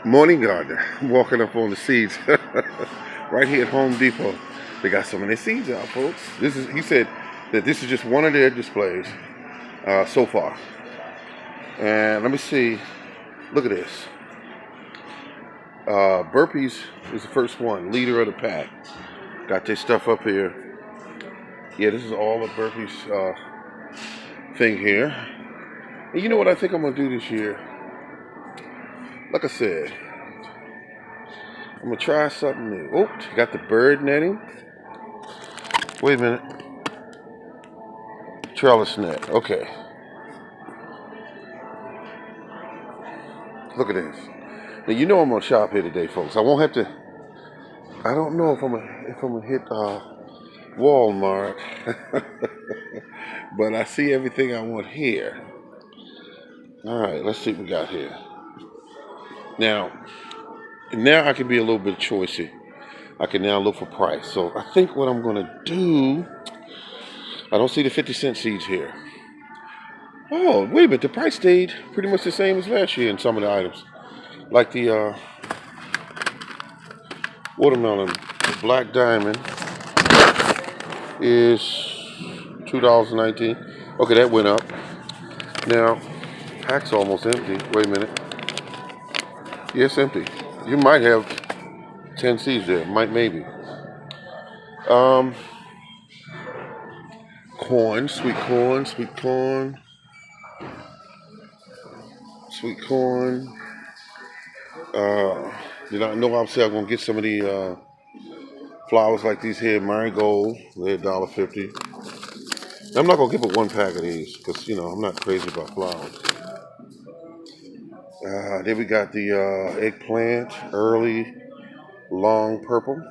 Morning gardener. I'm walking up on the seeds right here at Home Depot. They got some of their seeds out, folks. He said that this is just one of their displays so far. And let me see. Look at this. Burpees is the first one, leader of the pack. Got this stuff up here. Yeah, this is all the Burpees thing here. And you know what I think I'm gonna do this year? Like I said, I'm gonna try something new. Oh, got the bird netting. Wait a minute. Trellis net. Okay. Look at this. Now you know I'm gonna shop here today, folks. I won't have to. I don't know if I'm gonna hit Walmart, but I see everything I want here. All right, let's see what we got here. Now I can be a little bit choicy. I can now look for price. So I think what I'm gonna do. I don't see the 50-cent seeds here. Oh, wait a minute. The price stayed pretty much the same as last year in some of the items. Like the watermelon, the Black Diamond is $2.19. Okay, that went up. Now, pack's almost empty. Wait a minute. Yes, empty. You might have 10 seeds there. Maybe. Corn, sweet corn, sweet corn, sweet corn. Did I know I was going to get some of the flowers like these here, marigold. They're $1.50. I'm not gonna give it one pack of these because I'm not crazy about flowers. Then we got the eggplant, early, long purple,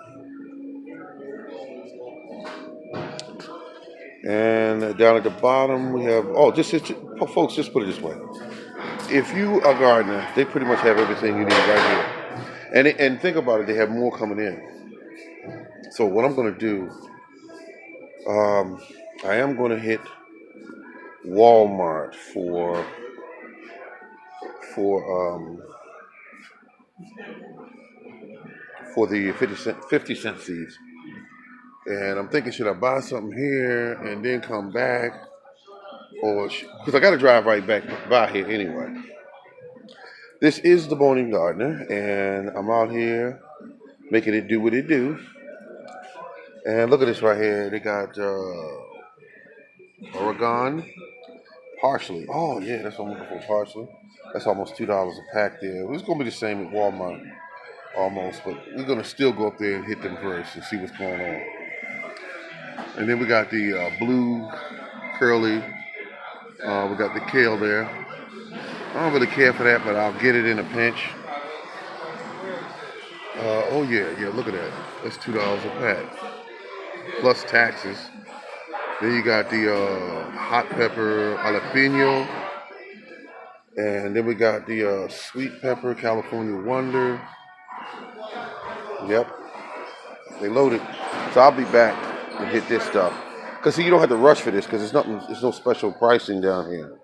and down at the bottom we have. Oh, folks, just put it this way: if you are a gardener, they pretty much have everything you need right here. And think about it, they have more coming in. So what I'm gonna do, I am gonna hit Walmart for for the 50 cent seeds. And I'm thinking, should I buy something here and then come back? Or, because I got to drive right back by here anyway. This is the Morning Gardener, and I'm out here making it do what it do. And look at this right here. They got Oregon parsley. Oh, yeah, that's what I'm looking for, parsley. That's almost $2 a pack there. It's going to be the same at Walmart, almost. But we're going to still go up there and hit them first and see what's going on. And then we got the blue curly. We got the kale there. I don't really care for that, but I'll get it in a pinch. Oh yeah, look at that. That's $2 a pack, plus taxes. Then you got the hot pepper jalapeno. And then we got the sweet pepper California Wonder. Yep, they loaded. So I'll be back and hit this stuff. Because see, you don't have to rush for this because it's no special pricing down here.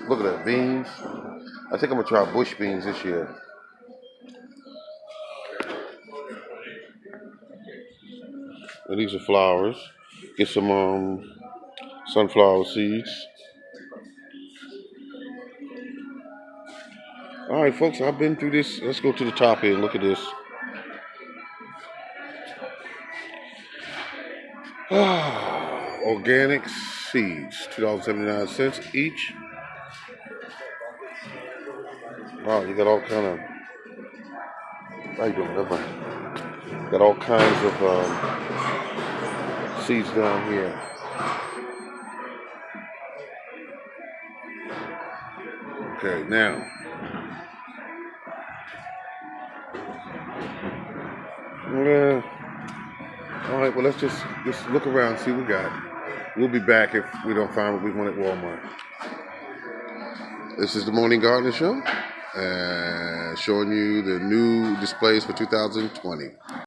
Look at that, beans. I think I'm gonna try bush beans this year. And these are flowers. Get some sunflower seeds. All right, folks, I've been through this. Let's go to the top here and look at this. Organic seeds, $2.79 each. Wow, you got all kind of. How you doing? That's fine. Got all kinds of seeds down here. Okay, now. All right, well, let's just look around and see what we got. We'll be back if we don't find what we want at Walmart. This is the Morning Gardener Show, showing you the new displays for 2020.